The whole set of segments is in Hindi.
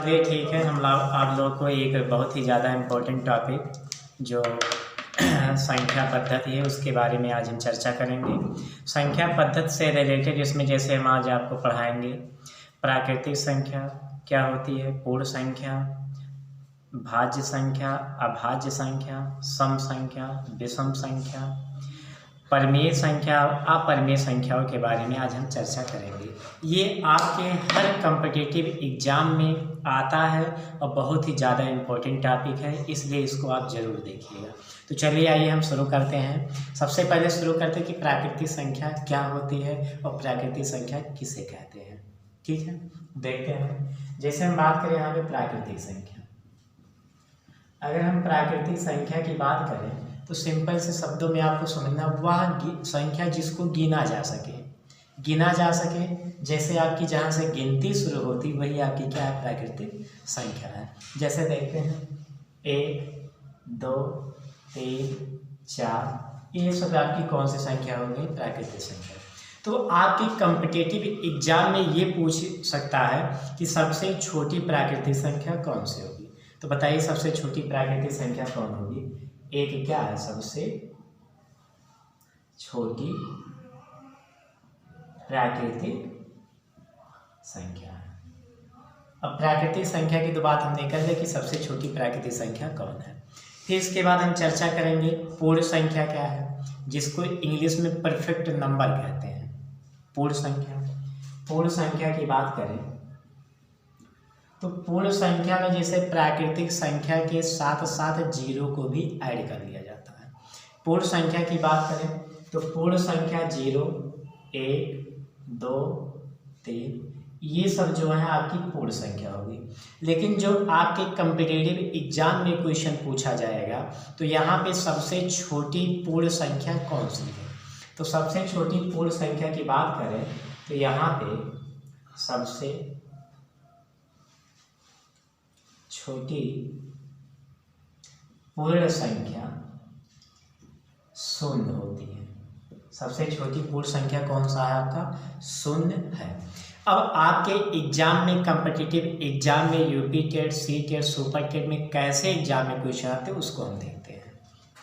चलिए ठीक है, हम लोग आप लोगों को एक बहुत ही ज़्यादा इम्पोर्टेंट टॉपिक जो संख्या पद्धति है उसके बारे में आज हम चर्चा करेंगे। संख्या पद्धति से रिलेटेड इसमें जैसे हम आज आपको पढ़ाएंगे प्राकृतिक संख्या क्या होती है, पूर्ण संख्या, भाज्य संख्या, अभाज्य संख्या, सम संख्या, विषम संख्या, परमेय संख्या, अपरमेय संख्याओं के बारे में आज हम चर्चा करेंगे। ये आपके हर कॉम्पिटिटिव एग्ज़ाम में आता है और बहुत ही ज़्यादा इम्पोर्टेंट टॉपिक है, इसलिए इसको आप ज़रूर देखिएगा। तो चलिए आइए हम शुरू करते हैं। सबसे पहले शुरू करते हैं कि प्राकृतिक संख्या क्या होती है और प्राकृतिक संख्या किसे कहते हैं। ठीक है, देखते हैं। जैसे हम बात करें यहाँ पे प्राकृतिक संख्या, अगर हम प्राकृतिक संख्या की बात करें तो सिंपल से शब्दों में आपको समझना, वह संख्या जिसको गिना जा सके, गिना जा सके। जैसे आपकी जहाँ से गिनती शुरू होती वही आपकी क्या है, प्राकृतिक संख्या है। जैसे देखते हैं 1, 2, 3, 4, ये सब आपकी कौन सी संख्या होगी, प्राकृतिक संख्या। तो आपकी कॉम्पिटिटिव एग्जाम में ये पूछ सकता है कि सबसे छोटी प्राकृतिक संख्या कौन सी होगी। तो बताइए सबसे छोटी प्राकृतिक संख्या कौन होगी। एक क्या है, सबसे छोटी प्राकृतिक संख्या है। अब प्राकृतिक संख्या की तो बात हम नहीं कर रहे कि सबसे छोटी प्राकृतिक संख्या कौन है। फिर इसके बाद हम चर्चा करेंगे पूर्ण संख्या क्या है, जिसको इंग्लिश में परफेक्ट नंबर कहते हैं। पूर्ण संख्या, पूर्ण संख्या की बात करें तो पूर्ण संख्या में जैसे प्राकृतिक संख्या के साथ साथ जीरो को भी ऐड कर लिया जाता है। पूर्ण संख्या की बात करें तो पूर्ण संख्या 0, 1, 2, 3 ये सब जो है आपकी पूर्ण संख्या होगी। लेकिन जो आपके कॉम्पिटिटिव एग्जाम में क्वेश्चन पूछा जाएगा तो यहाँ पे सबसे छोटी पूर्ण संख्या कौन सी है। तो सबसे छोटी पूर्ण संख्या की बात करें तो यहाँ पे सबसे छोटी पूर्ण संख्या 0 होती है। सबसे छोटी पूर्ण संख्या कौन सा है आपका, 0 है। अब आपके एग्जाम में कॉम्पिटिटिव एग्जाम में UP TET, C TET, super TET में कैसे एग्जाम में क्वेश्चन आते हैं उसको हम देखते हैं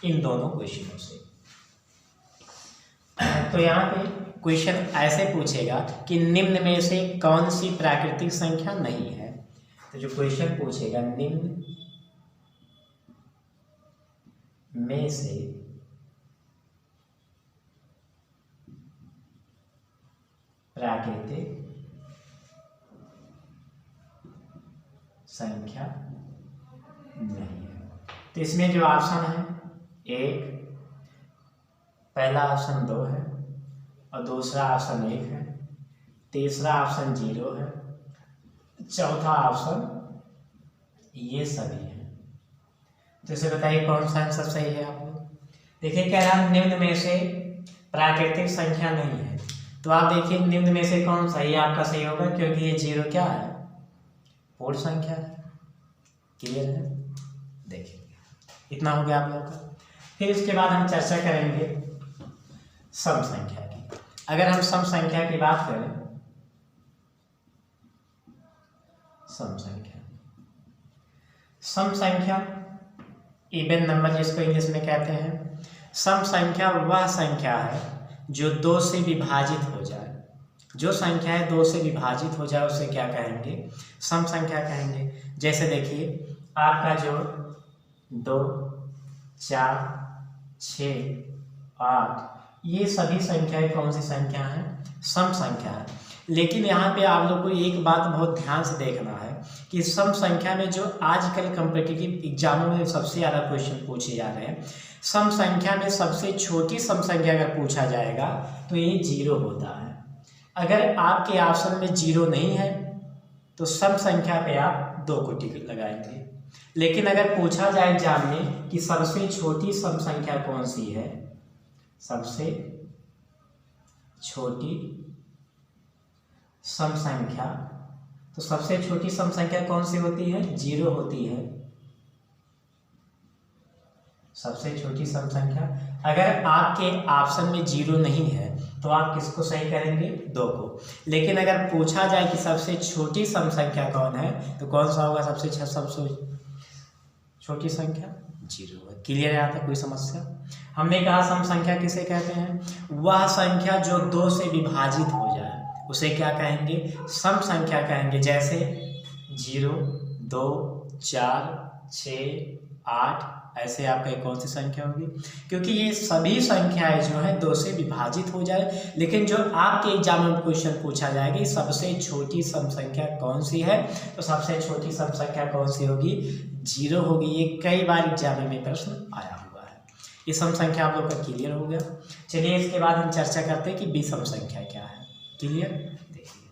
इन दोनों क्वेश्चनों से। तो यहाँ पे क्वेश्चन ऐसे पूछेगा कि निम्न में से कौन सी प्राकृतिक संख्या नहीं है। तो जो क्वेश्चन पूछेगा निम्न में से प्राकृतिक संख्या नहीं है। तो इसमें जो ऑप्शन है 1, पहला ऑप्शन 2 है और दूसरा ऑप्शन 1 है, तीसरा ऑप्शन 0 है, चौथा ऑप्शन ये सभी है। तो इसे बताइए कौन सा आंसर सही है आप लोग। देखिए कह रहा निम्न में से प्राकृतिक संख्या नहीं है, तो आप देखिए निम्न में से कौन सा, ये आपका सही होगा क्योंकि ये 0 क्या है, पूर्ण संख्या है। क्लियर है, देखिए इतना हो गया आप लोगों का। फिर इसके बाद हम चर्चा करेंगे सम संख्या की। अगर हम सम संख्या की बात करें, सम संख्या, सम संख्या इवन नंबर जिसको इंग्लिश में कहते हैं। सम संख्या वह संख्या है जो 2 से विभाजित हो जाए। जो संख्या है 2 से विभाजित हो जाए उसे क्या कहेंगे, सम संख्या कहेंगे। जैसे देखिए आपका जो 2, 4, 6, 8 ये सभी संख्याएं कौन सी संख्या है, सम संख्या है। लेकिन यहाँ पे आप लोग को एक बात बहुत ध्यान से देखना है कि सम संख्या में जो आजकल कॉम्पिटिटिव एग्जामों में सबसे ज़्यादा क्वेश्चन पूछे जा रहे हैं, सम संख्या में सबसे छोटी सम संख्या अगर पूछा जाएगा तो ये 0 होता है। अगर आपके ऑप्शन में 0 नहीं है तो सम संख्या पे आप 2 को टिक लगाएंगे। लेकिन अगर पूछा जाए एग्जाम में कि सबसे छोटी सम संख्या कौन सी है, सबसे छोटी सम संख्या, तो सबसे छोटी सम संख्या कौन सी होती है, 0 होती है। सबसे छोटी सम संख्या अगर आपके ऑप्शन में 0 नहीं है तो आप किसको सही करेंगे? 2 को। लेकिन अगर पूछा जाए कि सबसे छोटी सम संख्या कौन है, तो कौन सा होगा सबसे छोटी संख्या? 0 है। क्लियर है? आता कोई समस्या? हमने कहा सम संख्या किसे कहते हैं? वह संख्या जो 2 से विभाजित हो जाए उसे क्या कहेंगे? सम संख्या कहेंगे। जैसे 0, 2, 4, 6, 8, ऐसे आपका कौन सी संख्या होगी? क्योंकि ये सभी संख्याएं जो है 2 से विभाजित हो जाए। लेकिन जो आपके एग्जाम में क्वेश्चन पूछा जाएगा कि सबसे छोटी सम संख्या कौन सी है, तो सबसे छोटी सम संख्या कौन सी होगी? 0 होगी। ये कई बार एग्जाम में प्रश्न आया हुआ है। ये सम संख्या आप लोग का क्लियर हो गया। चलिए इसके बाद हम चर्चा करते हैं कि विषम संख्या क्या है। क्लियर? देखिए,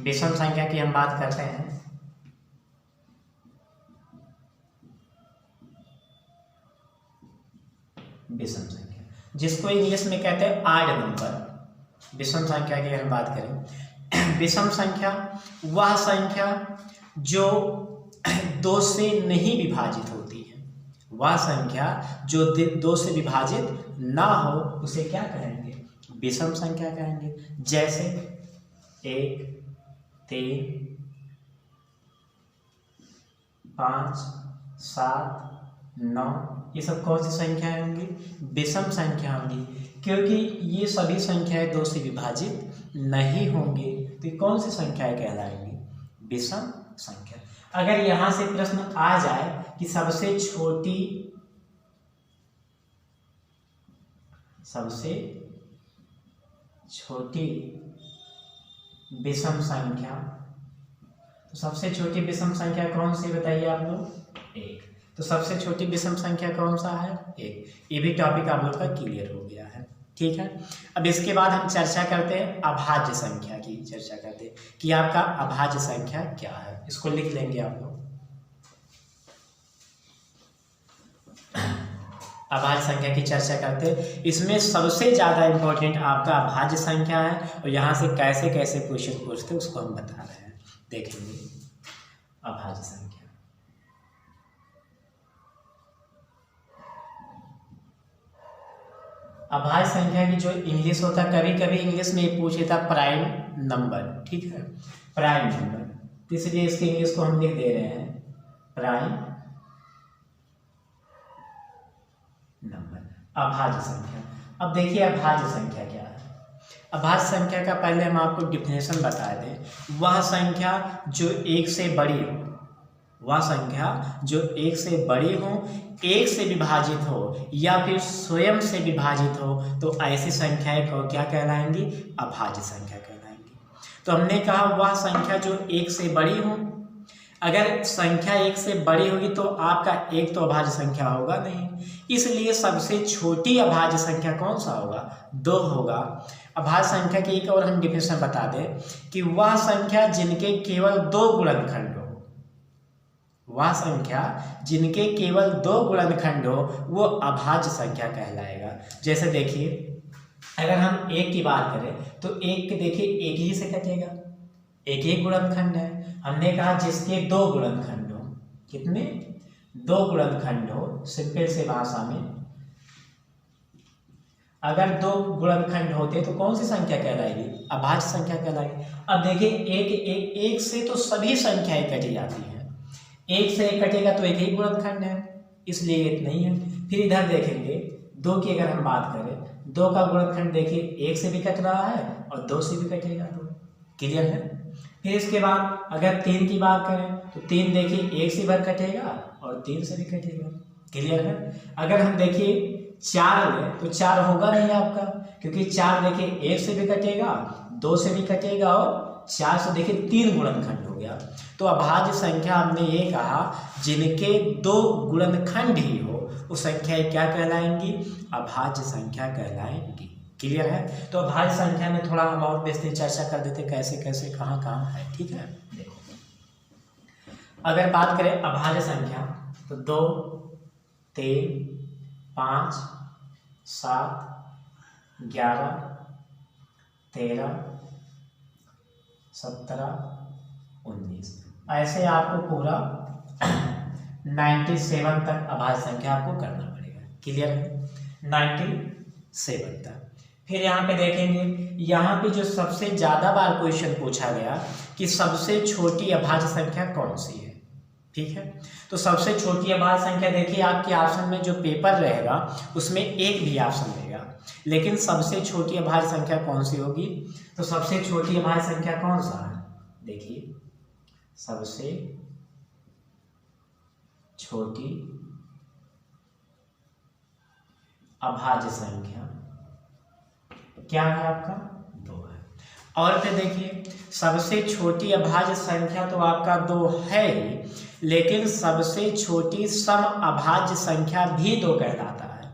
विषम संख्या की हम बात करते हैं। विषम संख्या जिसको इंग्लिश में कहते हैं ऑड नंबर। विषम संख्या की अगर हम बात करें, विषम संख्या वह संख्या जो 2 से नहीं विभाजित होती है। वह संख्या जो 2 से विभाजित ना हो उसे क्या कहेंगे? विषम संख्या कहेंगे। जैसे 1, 3, 5, 7, 9, ये सब कौन सी संख्याएं होंगी? विषम संख्या होंगी। क्योंकि ये सभी संख्याएं 2 से विभाजित नहीं होंगी, तो ये कौन सी संख्याएं कहलाएंगी? विषम संख्या। अगर यहां से प्रश्न आ जाए कि सबसे छोटी विषम संख्या, तो सबसे छोटी विषम संख्या कौन सी बताइए आप लोग? 1। तो सबसे छोटी विषम संख्या कौन सा है? 1। ये भी टॉपिक आप लोग का क्लियर हो गया है। ठीक है। अब इसके बाद हम चर्चा करते हैं अभाज्य संख्या की। चर्चा करते हैं कि आपका अभाज्य संख्या क्या है। इसको लिख लेंगे आप लोग। अभाज्य संख्या की चर्चा करते हैं। इसमें सबसे ज्यादा इंपॉर्टेंट आपका अभाज्य संख्या है, और यहाँ से कैसे कैसे क्वेश्चन पूछते हैं उसको हम बता रहे हैं। देखेंगे अभाज्य संख्या। अभाज्य संख्या की जो इंग्लिश होता है, कभी कभी इंग्लिश में पूछ लेता प्राइम नंबर। ठीक है, प्राइम नंबर, तो इसलिए इसके इंग्लिश को हम लिख दे रहे हैं प्राइम नंबर, अभाज्य संख्या। अब देखिए अभाज्य संख्या क्या है। अभाज्य संख्या का पहले हम आपको डिफिनेशन बता दें। वह संख्या जो 1 से बड़ी हो, वह संख्या जो 1 से बड़ी हो, 1 से विभाजित हो या फिर स्वयं से विभाजित हो, तो ऐसी संख्याएं को क्या कहलाएंगी? अभाज्य संख्या कहलाएंगी। तो हमने कहा वह संख्या जो 1 से बड़ी हो। अगर संख्या 1 से बड़ी होगी तो आपका 1 तो अभाज्य संख्या होगा नहीं, इसलिए सबसे छोटी अभाज्य संख्या कौन सा होगा? 2 होगा। अभाज्य संख्या की एक और हम डिफिनेशन बता दें कि वह संख्या जिनके केवल 2 गुणनखंड हो, वह संख्या जिनके केवल 2 गुणनखंड हो वो अभाज्य संख्या कहलाएगा। जैसे देखिए अगर हम 1 की बात करें तो 1 के देखिए 1 ही से कटेगा, 1 ही गुणनखंड है। हमने कहा जिसके 2 गुणनखंड हो, कितने? 2 गुणनखंड हो। सिंपल से भाषा में अगर 2 गुणनखंड होते तो कौन सी संख्या कहलाएगी? अभाज्य संख्या कहलाएगी। अब देखिए एक से तो सभी संख्याएं कटी जाती हैं, 1 से 1 कटेगा तो 1 ही गुणनखंड है, इसलिए 1 नहीं है। फिर इधर देखेंगे 2 की अगर हम बात करें, 2 का गुणनखंड देखिए 1 से भी कट रहा है और 2 से भी कटेगा, तो क्लियर है। फिर इसके बाद अगर 3 की बात करें तो 3 देखिए 1 से भर कटेगा और 3 से भी कटेगा, क्लियर है। अगर हम देखिए 4 लें तो 4 होगा नहीं आपका, क्योंकि 4 देखिए 1 से भी कटेगा, 2 से भी कटेगा और 4 से देखिए 3 गुणनखंड हो गया। तो अभाज्य संख्या हमने ये कहा जिनके 2 गुणनखंड ही हो वो संख्याएं क्या कहलाएंगी? अभाज्य संख्या कहलाएंगी, क्लियर है। तो अभाज्य संख्या में थोड़ा हम और विस्तृत चर्चा कर देते कैसे कैसे कहाँ कहाँ है। ठीक है, देखो अगर बात करें अभाज्य संख्या तो 2, 3, 5, 7, 11, 13, 17, 19, ऐसे आपको पूरा 97 तक अभाज्य संख्या आपको करना पड़ेगा, क्लियर है। 97 तक। फिर यहाँ पे देखेंगे, यहाँ पे जो सबसे ज़्यादा बार क्वेश्चन पूछा गया कि सबसे छोटी अभाज्य संख्या कौन सी है। ठीक है, तो सबसे छोटी अभाज्य संख्या देखिए आपके ऑप्शन में जो पेपर रहेगा उसमें एक भी ऑप्शन रहेगा, लेकिन सबसे छोटी अभाज्य संख्या कौन सी होगी। तो सबसे छोटी अभाज्य संख्या कौन सा है, देखिए सबसे छोटी अभाज्य संख्या क्या है आपका, 2 है। और फिर देखिए सबसे छोटी अभाज्य संख्या तो आपका 2 है ही, लेकिन सबसे छोटी सम अभाज्य संख्या भी 2 कहलाता है।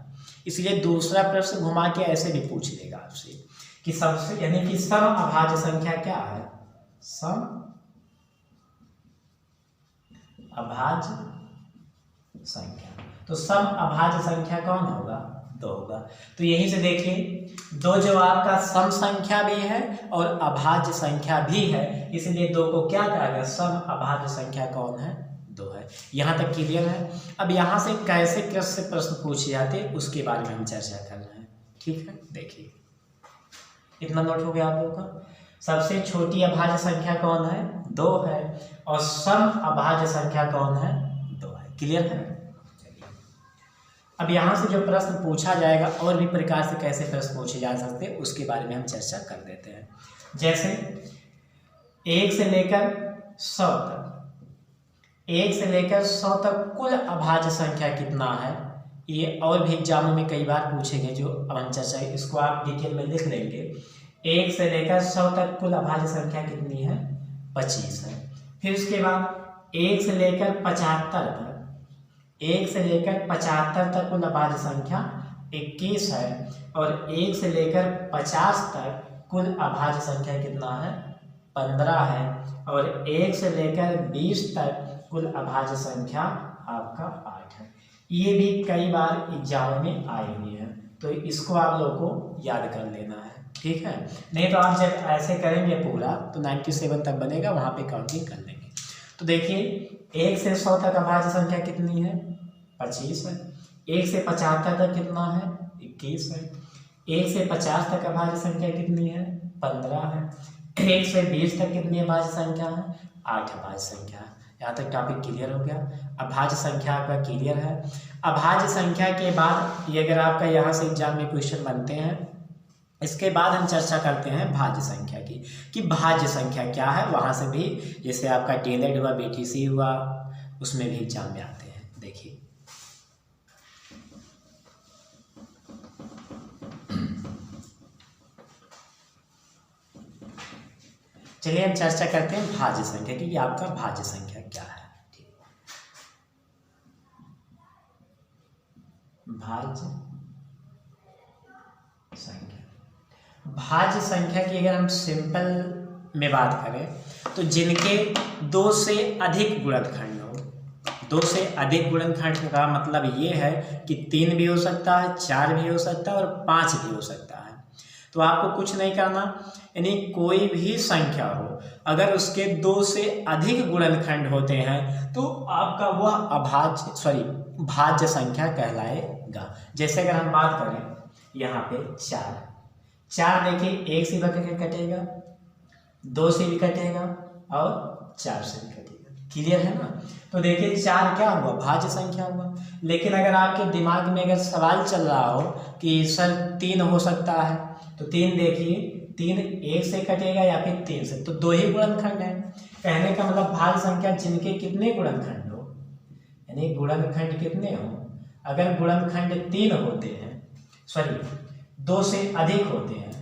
इसलिए दूसरा प्रश्न घुमा के ऐसे भी पूछ लेगा आपसे कि सबसे यानी कि सम अभाज्य संख्या क्या है, सम अभाज्य संख्या। तो सम अभाज्य संख्या कौन होगा, 2 होगा। तो यहीं से देखिए 2 जो आपका सम संख्या भी है और अभाज्य संख्या भी है, इसलिए 2 को क्या कहा गया, सम अभाज्य संख्या कौन है, 2 है। यहाँ तक क्लियर है। अब यहाँ से कैसे कैसे प्रश्न पूछे जाते हैं उसके बारे में हम चर्चा कर रहे हैं। ठीक है, देखिए इतना नोट हो गया आप लोगों का। सबसे छोटी अभाज्य संख्या कौन है, 2 है, और सम अभाज्य संख्या कौन है, 2 है। क्लियर है। अब यहाँ से जो प्रश्न पूछा जाएगा और भी प्रकार से कैसे प्रश्न पूछे जा सकते हैं उसके बारे में हम चर्चा कर देते हैं। जैसे 1 से लेकर 100 तक, 1 से लेकर 100 तक कुल अभाज्य संख्या कितना है, ये और भी एग्जामों में कई बार पूछेंगे, जो अब हम चर्चा इसको आप डिटेल में लिख लेंगे। 1 से लेकर 100 तक कुल अभाज्य संख्या कितनी है, 25 है। फिर उसके बाद 1 से लेकर 75 तक, 1 से लेकर 75 तक कुल अभाज्य संख्या 21 है, और 1 से लेकर 50 तक कुल अभाज्य संख्या कितना है, 15 है, और 1 से लेकर 20 तक कुल अभाज्य संख्या आपका 8 है। ये भी कई बार एग्जाम में आई हुई है, तो इसको आप लोग को याद कर लेना है। ठीक है, नहीं तो आप जब ऐसे करेंगे पूरा तो 97 तक बनेगा, वहाँ पे काउंटिंग कर लेंगे। तो देखिए 1 से 100 तक अभाज्य संख्या कितनी है, 25 है। 1 से 75 तक कितना है, 21 है। 1 से 50 तक अभाज्य संख्या कितनी है, 15 है। 1 से 20 तक कितनी अभाज्य संख्या है, 8 अभाज्य संख्या है। यहाँ तक टॉपिक क्लियर हो गया। अभाज्य संख्या आपका क्लियर है। अभाज्य संख्या के बाद ये अगर आपका यहाँ से एग्जाम में क्वेश्चन बनते हैं, इसके बाद हम चर्चा करते हैं भाज्य संख्या की, कि भाज्य संख्या क्या है। वहाँ से भी जैसे आपका टेलेड हुआ, बीटीसी हुआ, उसमें भी एग्जाम में आते हैं। देखिए चलिए हम चर्चा करते हैं भाज्य संख्या की, कि आपका भाज्य संख्या क्या है। भाज्य संख्या, भाज्य संख्या की अगर हम सिंपल में बात करें तो जिनके 2 से अधिक गुणनखंड हो। 2 से अधिक गुणनखंड का मतलब ये है कि 3 भी हो सकता है, 4 भी हो सकता है और 5 भी हो सकता है। तो आपको कुछ नहीं करना, यानी कोई भी संख्या हो अगर उसके 2 से अधिक गुणनखंड होते हैं तो आपका वह भाज्य संख्या कहलाएगा। जैसे अगर हम बात करें यहाँ पे 4 देखिए 1 से भी कटेगा, 2 से भी कटेगा और 4 से भी कटेगा। क्लियर है ना। तो देखिए 4 क्या हुआ, भाज्य संख्या हुआ। लेकिन अगर आपके दिमाग में अगर सवाल चल रहा हो कि सर 3 हो सकता है, तो 3 देखिए 3 1 से कटेगा या फिर 3 से, तो 2 ही गुणनखंड है। कहने का मतलब भाज्य संख्या जिनके कितने गुणनखंड हो, यानी गुणनखंड कितने हो, अगर गुणनखंड 3 होते हैं, 2 से अधिक होते हैं,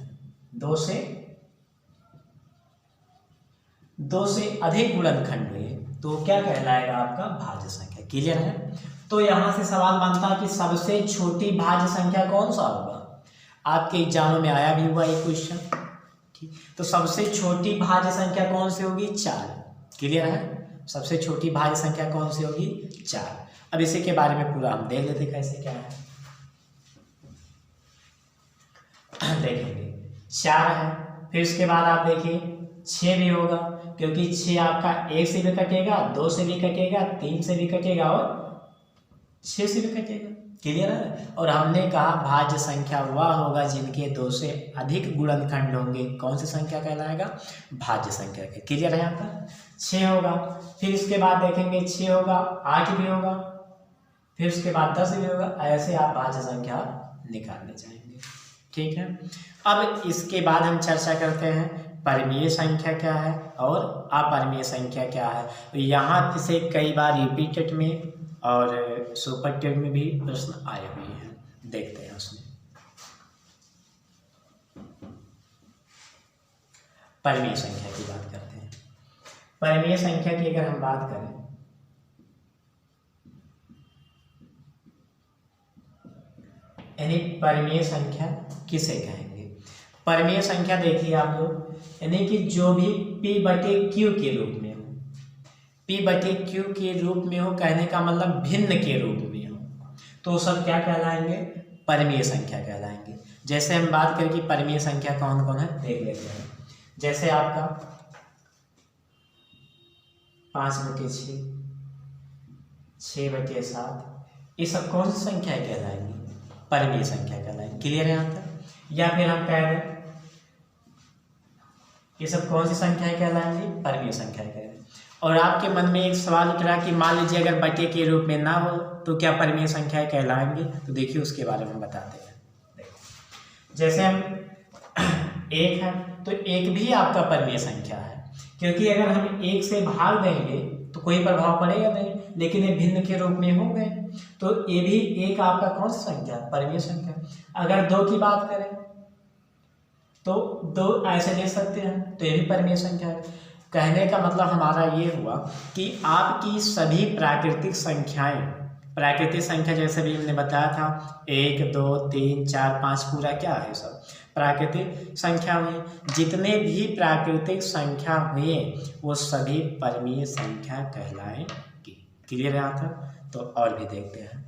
2 से अधिक गुणनखंड हुए तो क्या कहलाएगा आपका भाज्य संख्या। क्लियर है। तो यहाँ से सवाल बनता है कि सबसे छोटी भाज्य संख्या कौन सा होगा। आपके एग्जाम में आया भी हुआ एक क्वेश्चन। ठीक, तो सबसे छोटी भाज्य संख्या कौन सी होगी, 4। क्लियर है। सबसे छोटी भाज्य संख्या कौन सी होगी, 4। अब इसी के बारे में पूरा हम देख लेते कैसे क्या है। देखेंगे 4 है, फिर उसके बाद आप देखिए 6 भी होगा, क्योंकि 6 आपका 1 से भी कटेगा, 2 से भी कटेगा, 3 से भी कटेगा और 6 से भी कटेगा। क्लियर है। और हमने कहा भाज्य संख्या वह होगा जिनके 2 से अधिक गुणनखंड होंगे, कौन सी संख्या कहलाएगा, भाज्य संख्या के। क्लियर है यहाँ पर। 6 होगा, फिर इसके बाद देखेंगे 6 होगा, 8 भी होगा, फिर उसके बाद 10 भी होगा, ऐसे आप भाज्य संख्या निकालने जाएंगे। ठीक है। अब इसके बाद हम चर्चा करते हैं परिमेय संख्या क्या है और अपरिमेय संख्या क्या है। यहाँ से कई बार रिपीटेड में और सुपर टेट में भी प्रश्न आए हुए हैं, देखते हैं उसमें। परिमेय संख्या की बात करते हैं। परिमेय संख्या की अगर हम बात करें, यानी परिमेय संख्या किसे कहेंगे। परिमेय संख्या देखिए आप लोग, यानी कि जो भी P/Q के रूप में हो, P/Q के रूप में हो, कहने का मतलब भिन्न के रूप में हो, तो सब क्या कहलाएंगे, परिमेय संख्या कहलाएंगे। जैसे हम बात करें कि परिमेय संख्या कौन कौन है, देख लेते हैं। जैसे आपका 5/6, 6/7, ये सब कौन सी संख्या कहलाएंगी, परिमेय संख्या कहलाएंगी। क्लियर है यहाँ तक। या फिर हम कह दें ये सब कौन सी संख्याएं कहलाएंगी, परिमेय संख्या कहलाएंगी। और आपके मन में एक सवाल उठ रहा कि मान लीजिए अगर बटे के रूप में ना हो तो क्या परिमेय संख्याएं कहलाएंगी, तो देखिए उसके बारे में बताते हैं। देखो जैसे हम 1 है तो 1 भी आपका परिमेय संख्या है, क्योंकि अगर हम 1 से भाग देंगे तो कोई प्रभाव पड़ेगा नहीं, लेकिन ये भिन्न के रूप में हो गए तो ये भी एक आपका कौन सा संख्या, परिमेय संख्या। अगर 2 की बात करें तो 2 ऐसे ले सकते हैं, तो ये भी परिमेय संख्या है। कहने का मतलब हमारा ये हुआ कि आपकी सभी प्राकृतिक संख्याएं, प्राकृतिक संख्या जैसे भी हमने बताया था 1 2 3 4 5 पूरा क्या है, सब प्राकृतिक संख्या हुई। जितने भी प्राकृतिक संख्या हुए वो सभी परिमेय संख्या कहलाएंगी। क्लियर है यहाँ तक। तो और भी देखते हैं,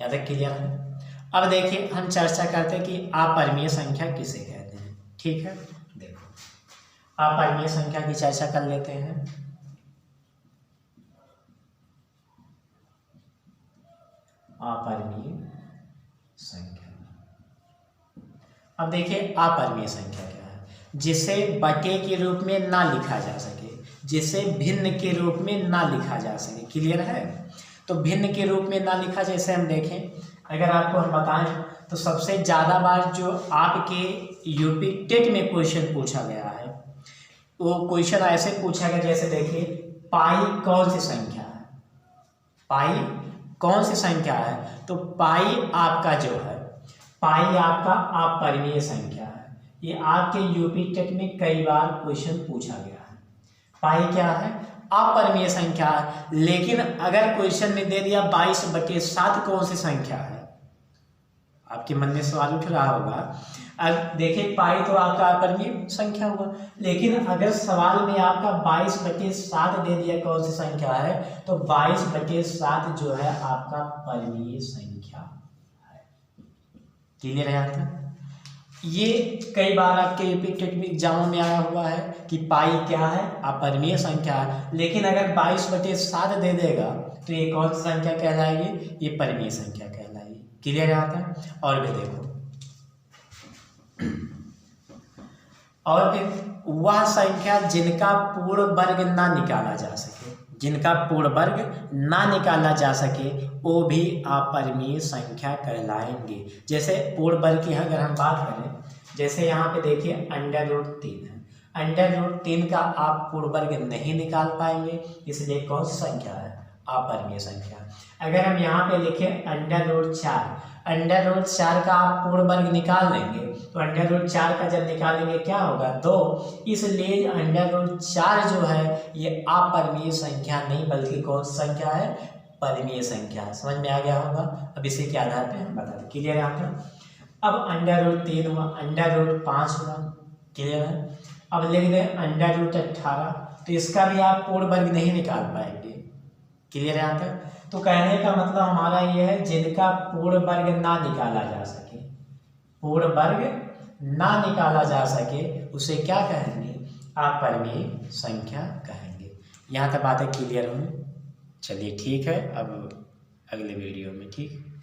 यहाँ तक क्लियर है। अब देखिए हम चर्चा करते हैं कि अपरिमेय संख्या किसे कहते हैं। ठीक है, देखो अपरिमेय संख्या की चर्चा कर लेते हैं। अपरिमेय संख्या, अब देखिए अपरिमेय संख्या क्या है, जिसे बटे के रूप में ना लिखा जा सके, जिसे भिन्न के रूप में ना लिखा जा सके। क्लियर है। तो भिन्न के रूप में ना लिखा, जैसे हम देखें, अगर आपको हम बताएं तो सबसे ज़्यादा बार जो आपके यूपी टेट में क्वेश्चन पूछा गया है वो क्वेश्चन ऐसे पूछा गया, जैसे देखिए पाई कौन सी संख्या है, पाई कौन सी संख्या है, तो पाई आपका जो है, पाई आपका अपरिमेय संख्या है। ये आपके यूपी टेट में कई बार क्वेश्चन पूछा गया है। पाई क्या है, अपरिमेय संख्या है। लेकिन अगर क्वेश्चन में दे दिया 22/7 कौन सी संख्या है, आपके मन में सवाल उठ रहा होगा। अब देखिए पाई तो आपका अपरिमेय संख्या हुआ, लेकिन अगर सवाल में आपका 22/7 दे दिया कौन सी संख्या है, तो 22/7 जो है आपका परिमेय संख्या है। क्लियर है आपका। ये कई बार आपके यूपी टेट में एग्जामों में आया हुआ है कि पाई क्या है, अपरिमेय संख्या है। लेकिन अगर 22/7 दे देगा तो ये कौन सी संख्या कहलाएगी, ये परिमेय संख्या कहलाएगी। क्लियर आता है। और भी देखो, और फिर वह संख्या जिनका पूर्ण वर्ग ना निकाला जा सके, जिनका पूर्ण वर्ग ना निकाला जा सके वो भी अपरिमेय संख्या कहलाएंगे। जैसे पूर्ण वर्ग की अगर हम बात करें, जैसे यहाँ पे देखिए √3 है, √3 का आप पूर्ण वर्ग नहीं निकाल पाएंगे, इसलिए कौन सी संख्या है, अपरिमेय संख्या। अगर हम यहाँ पे लिखें √4 का आप पूर्ण वर्ग निकाल लेंगे तो √4 का जब निकालेंगे क्या होगा, 2, इसलिए √4 जो है ये अपरिमेय संख्या नहीं बल्कि कौन सी संख्या है, परिमेय संख्या। समझ में आ गया होगा। अब इसी के आधार पे हम बता दें। क्लियर है आपका। अब √3 हुआ, √5 हुआ, क्लियर है। अब लिख दें √18, तो इसका भी आप पूर्ण वर्ग नहीं निकाल पाएंगे। क्लियर है यहाँ तक। तो कहने का मतलब हमारा ये है जिनका पूर्ण वर्ग ना निकाला जा सके, पूर्ण वर्ग ना निकाला जा सके उसे क्या कहेंगे, अपरिमेय संख्या कहेंगे। यहाँ तक बातें क्लियर हुई। चलिए ठीक है, अब अगले वीडियो में, ठीक।